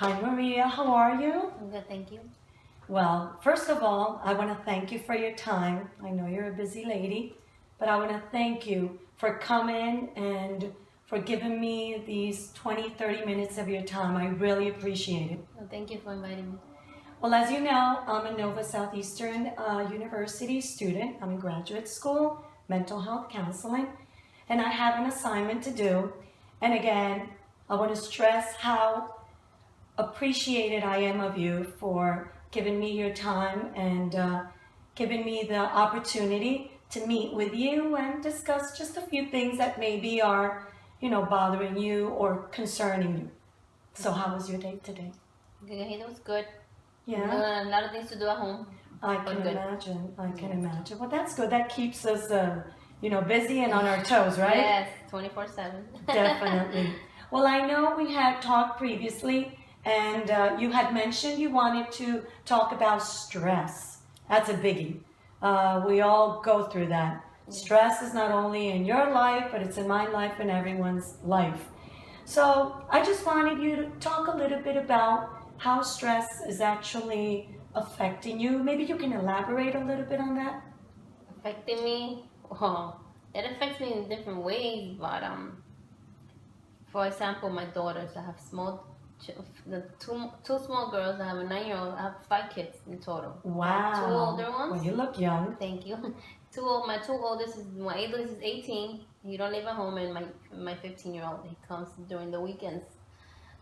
Hi Maria, how are you? I'm good, thank you. Well, first of all, I want to thank you for your time. I know you're a busy lady, but I want to thank you for coming and for giving me these 20, 30 minutes of your time. I really appreciate it. Well, thank you for inviting me. Well, as you know, I'm a Nova Southeastern University student. I'm in graduate school, mental health counseling, and I have an assignment to do. And again, I want to stress how appreciated I am of you for giving me your time and giving me the opportunity to meet with you and discuss just a few things that maybe are, bothering you or concerning you. So how was your day today? Good, it was good. Yeah. A lot of things to do at home. I can imagine. I can imagine. Well, that's good. That keeps us, busy and on our toes, right? Yes, 24/7. Definitely. Well, I know we had talked previously, and you had mentioned you wanted to talk about stress. That's a biggie. We all go through that. Stress is not only in your life, but it's in my life and everyone's life. So I just wanted you to talk a little bit about how stress is actually affecting you. Maybe you can elaborate a little bit on that. Affecting me? Well, it affects me in different ways, but for example, my daughters, I have the two small girls. I have a 9-year-old. I have 5 kids in total. Wow. 2 older ones. Well, you look young. Thank you. My two oldest my eldest is 18. He don't live at home, and my 15-year-old, he comes during the weekends.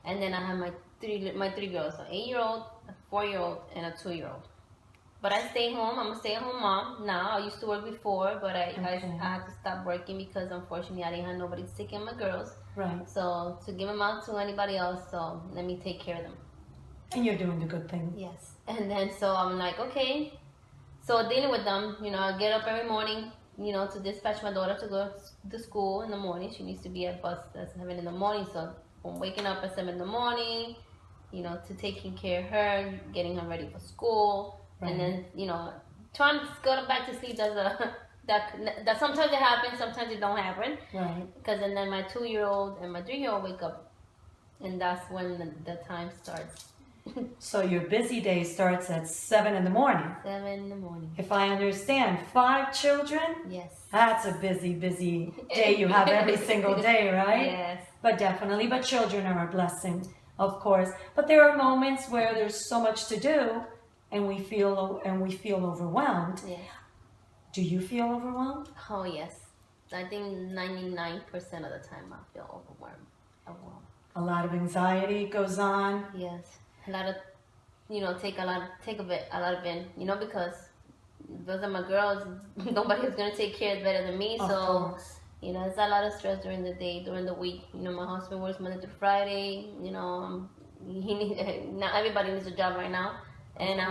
And then I have my three girls, an 8-year-old, a 4-year-old, and a 2-year-old. But I stay home. I'm a stay-at-home mom now. I used to work before, but I had to stop working because unfortunately I didn't have nobody to take care of my girls. Right. So to give them out to anybody else, so let me take care of them. And you're doing the good thing. Yes. And then so I'm like, okay. So dealing with them, I get up every morning, to dispatch my daughter to go to school in the morning. She needs to be at bus at 7 in the morning. So from waking up at 7 in the morning, to taking care of her, getting her ready for school, right. And then, trying to go back to sleep. That sometimes it happens, sometimes it don't happen. Right. Because and then my 2-year-old and my 3-year-old wake up, and that's when the time starts. So your busy day starts at 7 in the morning. 7 in the morning. If I understand, 5 children? Yes. That's a busy day you have every single day, right? Yes. But children are a blessing, of course. But there are moments where there's so much to do and we feel overwhelmed. Yes. Do you feel overwhelmed? Oh, yes. I think 99% of the time I feel overwhelmed. A lot of anxiety goes on. Yes. A lot of, take a lot of it, because those are my girls. Nobody's going to take care of better than me. Of course. It's a lot of stress during the day, during the week. My husband works Monday through Friday. Not everybody needs a job right now. And,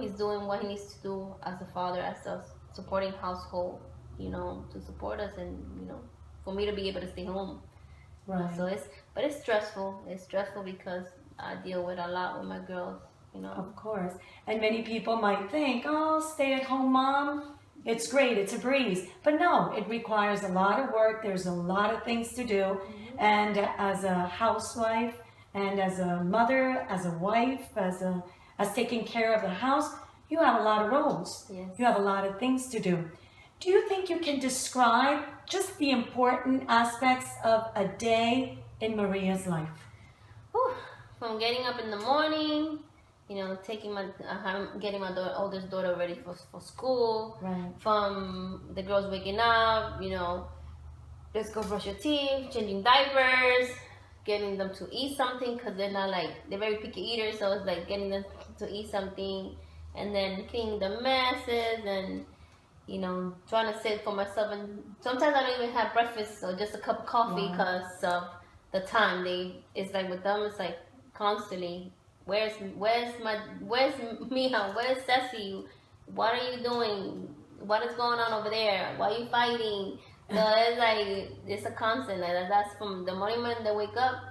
he's doing what he needs to do as a father, as a supporting household, to support us and, for me to be able to stay home. Right. So it's stressful. It's stressful because I deal with a lot with my girls, Of course. And many people might think, oh, stay-at-home mom, it's great, it's a breeze. But no, it requires a lot of work. There's a lot of things to do. Mm-hmm. And as a housewife and as a mother, as a wife, as taking care of the house, you have a lot of roles. Yes. You have a lot of things to do. Do you think you can describe just the important aspects of a day in Maria's life? From getting up in the morning, getting my oldest daughter ready for school. Right. From the girls waking up, let's go brush your teeth, changing diapers, getting them to eat something because they're very picky eaters. So it's like getting them to eat something, and then cleaning the messes and. Trying to sit for myself, and sometimes I don't even have breakfast or just a cup of coffee because of the time. It's like with them, it's like constantly, where's Mija, where's Ceci, what are you doing, what is going on over there, why are you fighting? So it's like, it's a constant, that's from the moment they wake up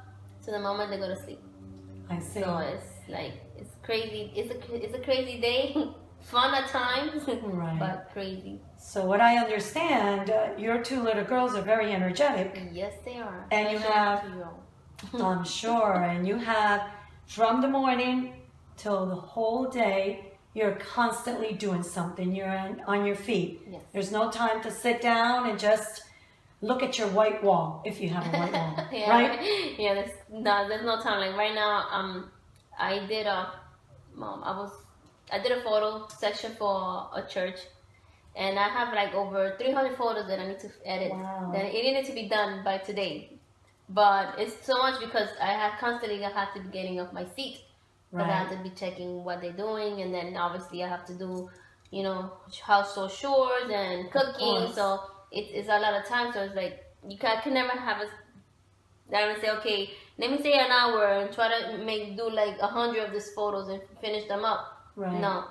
to the moment they go to sleep. I see. So it's like, it's crazy, it's a crazy day. Fun at times, right. But crazy. So what I understand, your 2 little girls are very energetic. Yes, they are. And you have I'm sure. And you have from the morning till the whole day, you're constantly doing something. You're on your feet. Yes. There's no time to sit down and just look at your white wall if you have a white wall, Yeah, right? yeah. There's no time. Like right now, I did a, I did a photo section for a church, and I have like over 300 photos that I need to edit. Wow. That it needed to be done by today, but it's so much because I have constantly I have to be getting off my seat. Because I have to be checking what they're doing, and then obviously I have to do, household chores and cooking. So it's a lot of time. So it's like you can never have I would say, okay, let me say an hour and try to do like 100 of these photos and finish them up. Right. No,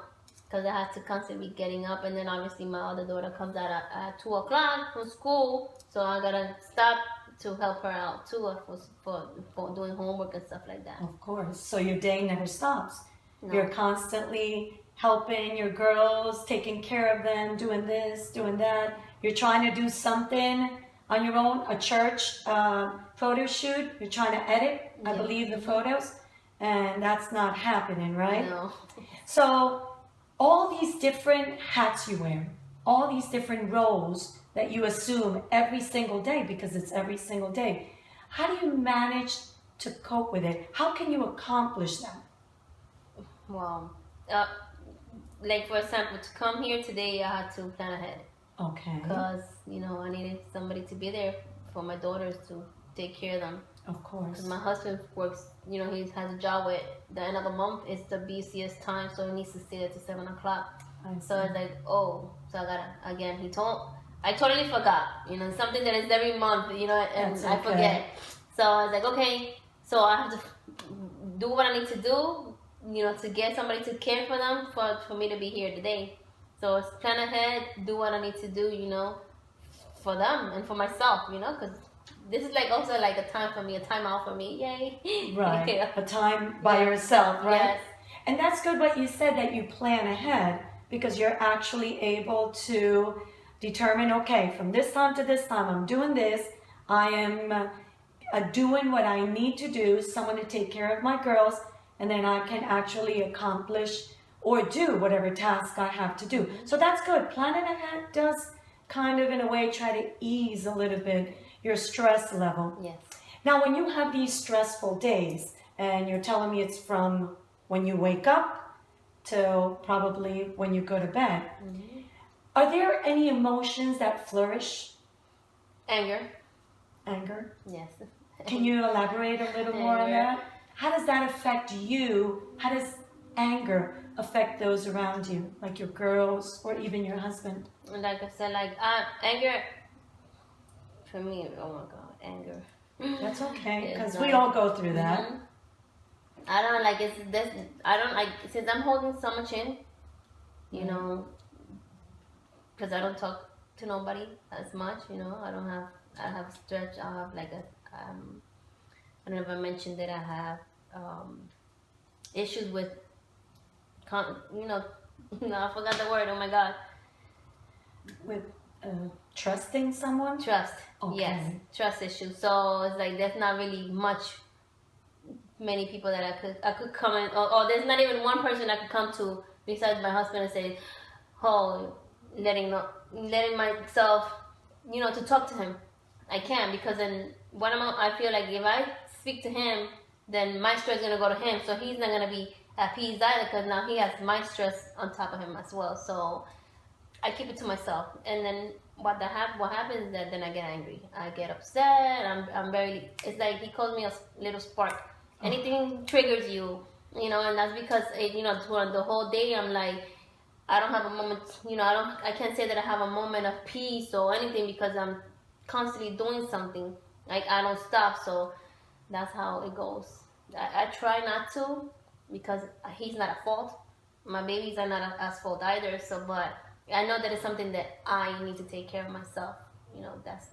because I have to constantly be getting up, and then obviously my other daughter comes out at 2 o'clock from school, so I gotta stop to help her out too for doing homework and stuff like that. Of course. So your day never stops. No. You're constantly helping your girls, taking care of them, doing this, doing that. You're trying to do something on your own, a church photo shoot. You're trying to edit, I believe, the photos, and that's not happening, right? No. So all these different hats you wear, all these different roles that you assume every single day, because it's every single day. How do you manage to cope with it? How can you accomplish them? Well, like for example, to come here today, I had to plan ahead. Okay. Because, I needed somebody to be there for my daughters to take care of them. Of course. Because my husband works, he has a job where the end of the month is the busiest time, so he needs to stay there till 7 o'clock. So it's like, so I gotta, again, I totally forgot, something that is every month, and I forget. So I was like, okay, so I have to do what I need to do, to get somebody to care for them, for me to be here today. So it's plan ahead, do what I need to do, for them and for myself, because this is like also like a time for me, a time out for me, yay. Right, Yeah. a time by yourself, right? Yes. And that's good what you said, that you plan ahead, because you're actually able to determine, okay, from this time to this time, I'm doing this. I am doing what I need to do, someone to take care of my girls, and then I can actually accomplish or do whatever task I have to do. So that's good. Planning ahead does kind of, in a way, try to ease a little bit your stress level. Yes. Now, when you have these stressful days, and you're telling me it's from when you wake up till probably when you go to bed, are there any emotions that flourish? Anger. Anger? Yes. Can you elaborate a little more on that? How does that affect you? How does anger affect those around you, like your girls or even your husband? Like I said, anger, for me, oh my God, anger. That's okay, because It's we not- all go through that. I don't like it's this. I don't like since I'm holding so much in, because I don't talk to nobody as much. I have stretch. I have like I don't know if I mentioned that I have issues with, no, I forgot the word. Oh my God. With trusting someone? Trust. Okay. Yes, trust issues. So it's like there's not really many people that I could come in, or there's not even one person I could come to besides my husband and say, oh, letting myself, to talk to him. I can't, because then I feel like if I speak to him, then my stress is gonna go to him, so he's not gonna be at peace either, because now he has my stress on top of him as well. So I keep it to myself, and then what happens is that then I get angry, I get upset. I'm very. It's like he calls me a little spark. Anything triggers you, and that's because throughout the whole day I'm like, I don't have a moment. I can't say that I have a moment of peace or anything, because I'm constantly doing something. Like I don't stop. So that's how it goes. I try not to, because he's not at fault. My babies are not at fault either. So, but I know that it's something that I need to take care of myself. That's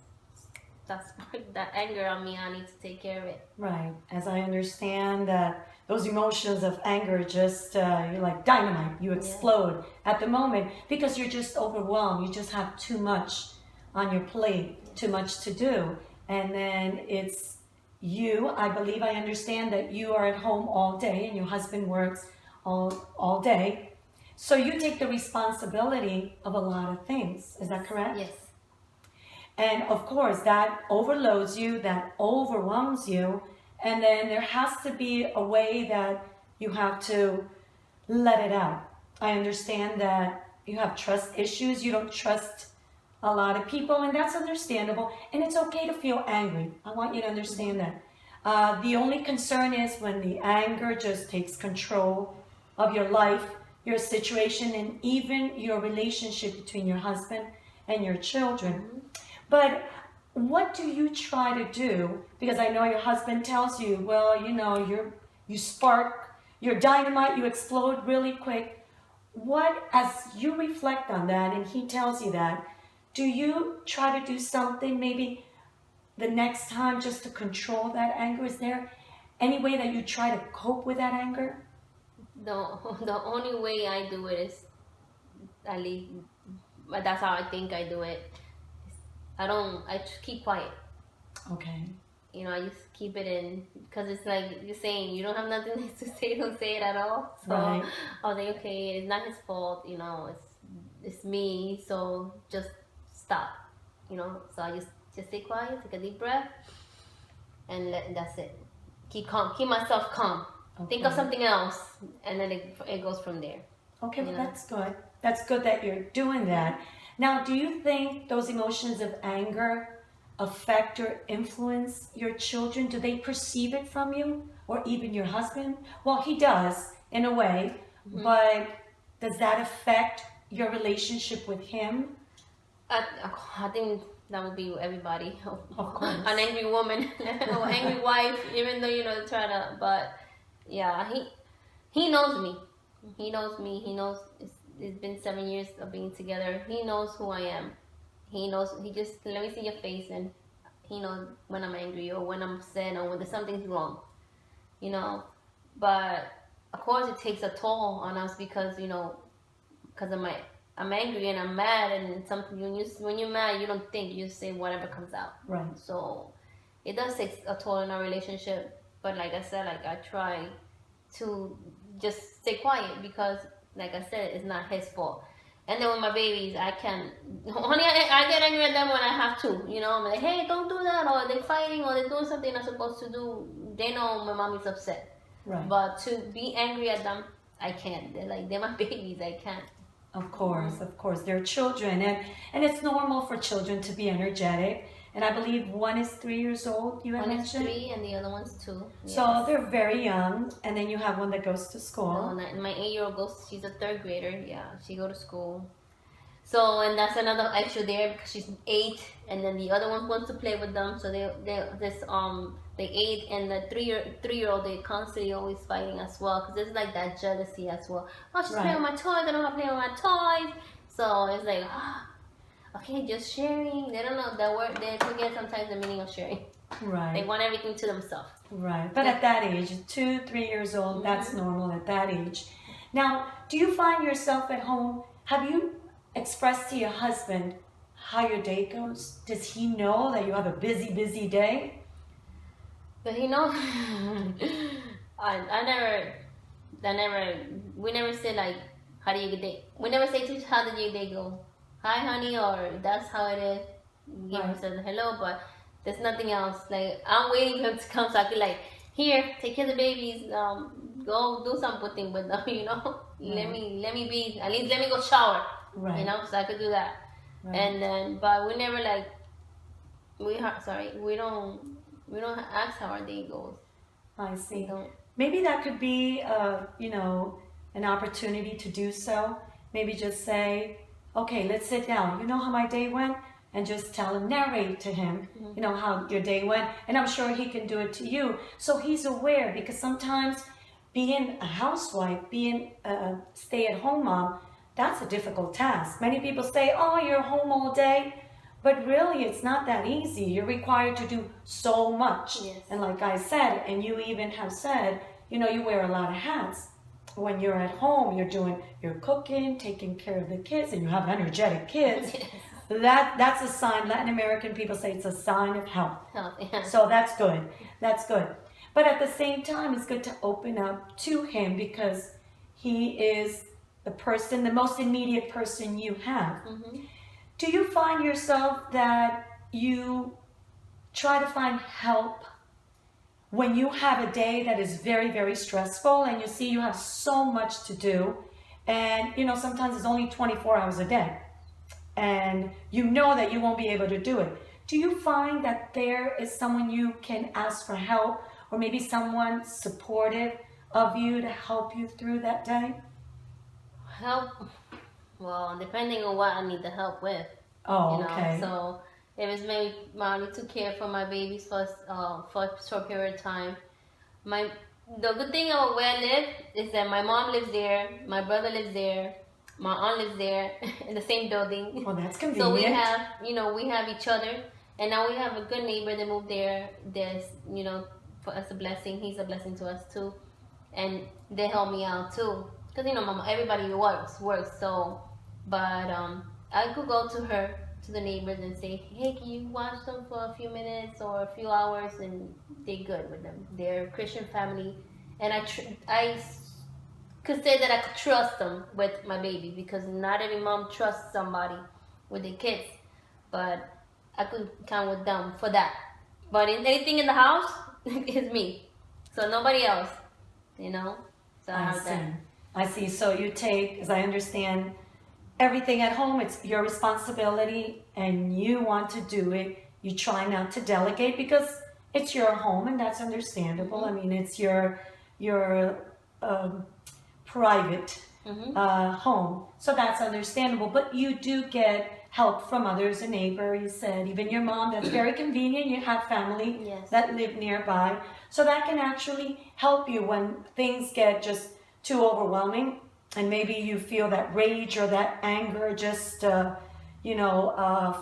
that anger on me. I need to take care of it. Right. As I understand that those emotions of anger just, you're like dynamite. You explode at the moment because you're just overwhelmed. You just have too much on your plate, too much to do. And then it's I believe I understand that you are at home all day and your husband works all day. So you take the responsibility of a lot of things. Is that correct? Yes. And of course, that overloads you, that overwhelms you. And then there has to be a way that you have to let it out. I understand that you have trust issues. You don't trust a lot of people, and that's understandable. And it's okay to feel angry. I want you to understand that. The only concern is when the anger just takes control of your life, your situation, and even your relationship between your husband and your children. But what do you try to do? Because I know your husband tells you, well, you know, you spark, you're dynamite, you explode really quick. What, as you reflect on that, and he tells you that, do you try to do something maybe the next time just to control that anger? Is there any way that you try to cope with that anger? The only way I do it is, at least, but that's how I think I do it. I just keep quiet. Okay. You know, I just keep it in, because it's like you're saying, you don't have nothing to say, don't say it at all. So Right. I'll say, okay, it's not his fault, you know, it's me, so just stop, you know. So I just stay quiet, take a deep breath, and that's it. Keep calm, keep myself calm. Okay. Think of something else, and then it goes from there. Okay, well, You know? that's good. That's good that you're doing that. Now, do you think those emotions of anger affect or influence your children? Do they perceive it from you, or even your husband? Well, he does, in a way, but does that affect your relationship with him? I think that would be everybody. Of course. An angry woman or angry wife, even though, you know, try to, but yeah, he knows me. He knows me. He knows it's been 7 years of being together. He knows who I am. He knows, he just, let me see your face, and he knows when I'm angry or when I'm upset or when there's something's wrong, you know. But of course it takes a toll on us because, you know, because I'm angry and I'm mad, and something, when you're mad, you don't think, you say whatever comes out. Right. So it does take a toll in our relationship. But like I said, like I try to just stay quiet because, like I said, it's not his fault. And then with my babies, I can only I get angry at them when I have to. You know, I'm like, hey, don't do that, or they're fighting, or they're doing something they're not supposed to do. They know my mom is upset. Right. But to be angry at them, I can't. They're my babies. I can't. Of course, they're children, and it's normal for children to be energetic. And I believe one is 3 years old, you had One is mentioned? 3 and the other one's 2. So Yes. they're very young, and then you have one that goes to No, school. my 8-year-old goes. She's a 3rd grader. Yeah, she go to school. So, and that's another extra there because she's 8, and then the other one wants to play with them. So the 8 and the 3-year-old, they constantly always fighting as well, because there's like that jealousy as well. Oh, she's playing with my toys. I don't want to play with my toys. So it's like, okay, just sharing. They don't know that word. They forget sometimes the meaning of sharing. They Right, want everything to themselves. right. But at that age, 2, 3 years old, that's normal at that age. Now, do you find yourself at home, have you expressed to your husband how your day goes? Does he know that you have a busy, busy day? But you know, we never say like, how do you get day? We never say to each, how did your day go? Hi, honey, or that's how it is. Give him a hello, but there's nothing else. Like, I'm waiting for him to come so I can like, here, take care of the babies. Go do something with them. You know, let me be. At least let me go shower. Right. You know, so I could do that. Right. And then, but we never like, we don't ask how our day goes. I see. We don't. Maybe that could be, an opportunity to do so. Maybe just say, okay, let's sit down. You know how my day went? And just tell him, narrate to him, you know, how your day went. And I'm sure he can do it to you. So he's aware, because sometimes being a housewife, being a stay-at-home mom, that's a difficult task. Many people say, oh, you're home all day. But really, it's not that easy. You're required to do so much. Yes. And like I said, and you even have said, you know, you wear a lot of hats. When you're at home, you're cooking, taking care of the kids, and you have energetic kids. Yes. that's a sign. Latin American people say it's a sign of health. Health, yeah. So that's good. That's good. But at the same time, it's good to open up to him because he is the person, the most immediate person you have. Mm-hmm. Do you find yourself that you try to find help when you have a day that is very, very stressful and you see you have so much to do, and you know sometimes it's only 24 hours a day and you know that you won't be able to do it? Do you find that there is someone you can ask for help, or maybe someone supportive of you to help you through that day? Help? Well, depending on what I need the help with. Oh, You know, okay. so if it's maybe I need to care for my babies for a short period of time. The good thing about where I live is that my mom lives there, my brother lives there, my aunt lives there in the same building. Well, that's So convenient. we have each other, and now we have a good neighbor that moved there. There's, for us a blessing. He's a blessing to us too, and they help me out too. Cause mama, everybody works. So, but I could go to her, to the neighbors, and say, hey, can you watch them for a few minutes or a few hours? And they're good with them. They're a Christian family, and I could say that I could trust them with my baby, because not every mom trusts somebody with their kids, but I could count with them for that. But in anything in the house, it's me, so nobody else, So I I have that. see. I see. So you take, as I understand, everything at home, it's your responsibility and you want to do it. You try not to delegate because it's your home, and that's understandable. Mm-hmm. I mean, it's your private Mm-hmm. home. So that's understandable. But you do get help from others, a neighbor, you said, even your mom. That's very convenient. You have family Yes. that live nearby. So that can actually help you when things get just too overwhelming. And maybe you feel that rage or that anger just,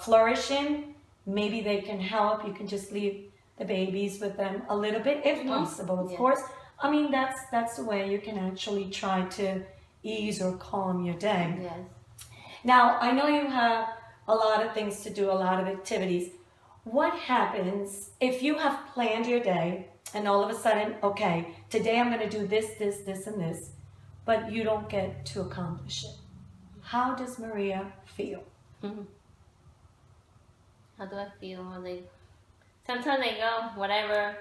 flourishing. Maybe they can help. You can just leave the babies with them a little bit, if possible, of Yeah. course. I mean, that's the way you can actually try to ease or calm your day. Yes. Now, I know you have a lot of things to do, a lot of activities. What happens if you have planned your day and all of a sudden, okay, today I'm going to do this, this, this, and this, but you don't get to accomplish it? How does Maria feel? Mm-hmm. How do I feel? Sometimes I go, whatever.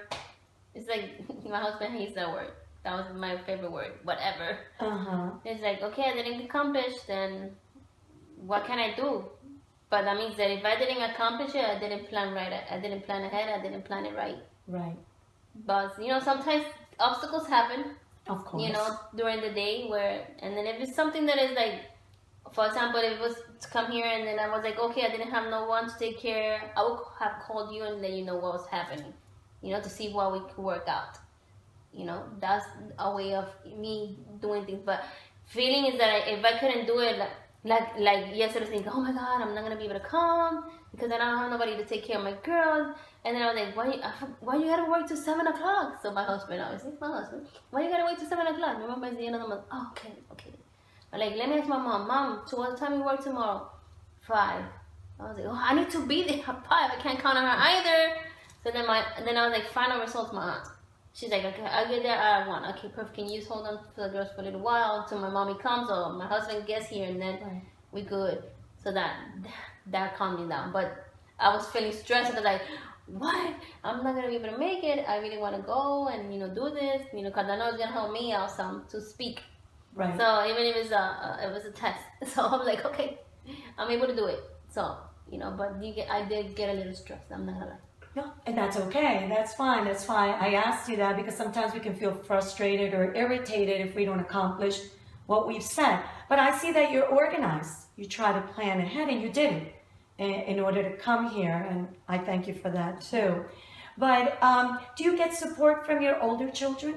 It's like my husband hates that word. That was my favorite word, whatever. Uh-huh. It's like, okay, I didn't accomplish, then what can I do? But that means that if I didn't accomplish it, I didn't plan right. I didn't plan ahead. I didn't plan it right. Right. But sometimes obstacles happen. Of course. During the day and then if it's something that is like, for example, if it was to come here and then I was like, okay, I didn't have no one to take care, I would have called you and let you know what was happening, to see what we could work out. That's a way of me doing things. But feeling is that if I couldn't do it, like yesterday, thinking, oh my God, I'm not gonna be able to come because I don't have nobody to take care of my girls. And then I was like, why you gotta work till 7 o'clock? So my husband, why you gotta wait till 7 o'clock? Remember, at the end of the month, oh, okay. I'm like, let me ask my mom, so what time you work tomorrow? 5. I was like, oh, I need to be there at 5. I can't count on her either. So then I was like, final results, my aunt. She's like, okay, I'll get there at 1. Okay, perfect. Can you just hold on for the girls for a little while until my mommy comes or my husband gets here, and then we good. So that calmed me down. But I was feeling stressed. I was like, what? I'm not gonna be able to make it. I really want to go and do this, because I know it's gonna help me out some to speak. Right. So even if it was a test, so I'm like, okay, I'm able to do it. So but I did get a little stressed. I'm not gonna lie. No, and that's okay. That's fine. That's fine. I asked you that because sometimes we can feel frustrated or irritated if we don't accomplish what we've said. But I see that you're organized. You try to plan ahead, and you did it in order to come here, and I thank you for that too. But do you get support from your older children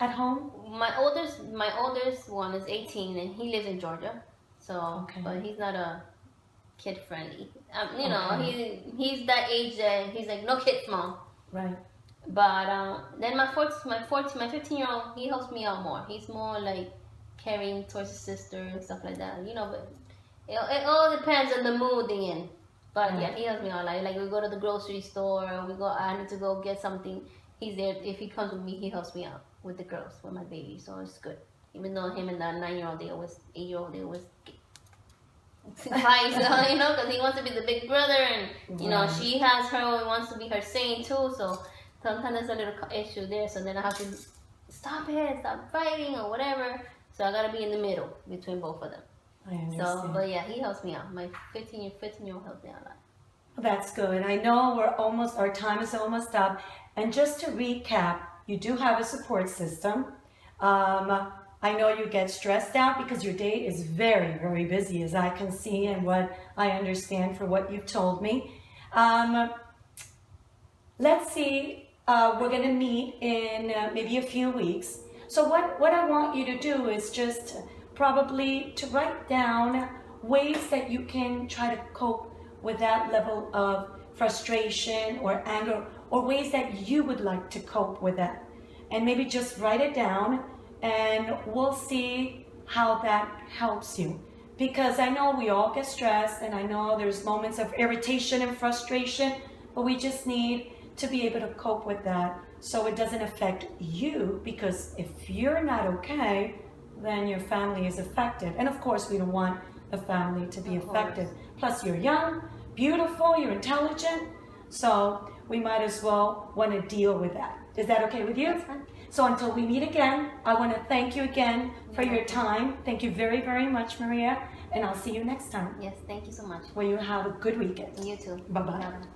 at home? My oldest one is 18, and he lives in Georgia. So, Okay. but he's not a kid friendly. Okay. He's that age that he's like, no kids, mom. Right. But then my 15-year-old, he helps me out more. He's more like caring towards his sister and stuff like that. But It all depends on the mood they're in. But yeah, he helps me out. Like we go to the grocery store, I need to go get something. He's there. If he comes with me, he helps me out with the girls, with my baby. So it's good. Even though him and that 9-year-old, 8-year-old, they always fight, you know, because he wants to be the big brother, and you know, she has her, wants to be her saint too. So sometimes there's a little issue there. So then I have to stop fighting or whatever. So I gotta be in the middle between both of them. I understand. So, but yeah, he helps me out. My 15-year-old helps me out a lot. That's good. I know our time is almost up. And just to recap, you do have a support system. I know you get stressed out because your day is very, very busy, as I can see and what I understand for what you've told me. Let's see, we're going to meet in maybe a few weeks. So what I want you to do is just probably to write down ways that you can try to cope with that level of frustration or anger, or ways that you would like to cope with that. And maybe just write it down, and we'll see how that helps you. Because I know we all get stressed, and I know there's moments of irritation and frustration, but we just need to be able to cope with that so it doesn't affect you, because if you're not okay, then your family is affected. And of course, we don't want the family to be affected. Plus, you're young, beautiful, you're intelligent, so we might as well want to deal with that. Is that okay with you? That's fine. So until we meet again, I want to thank you again for your time. Thank you very, very much, Maria, and I'll see you next time. Yes, thank you so much. Well, you have a good weekend. You too. Bye-bye. Bye-bye.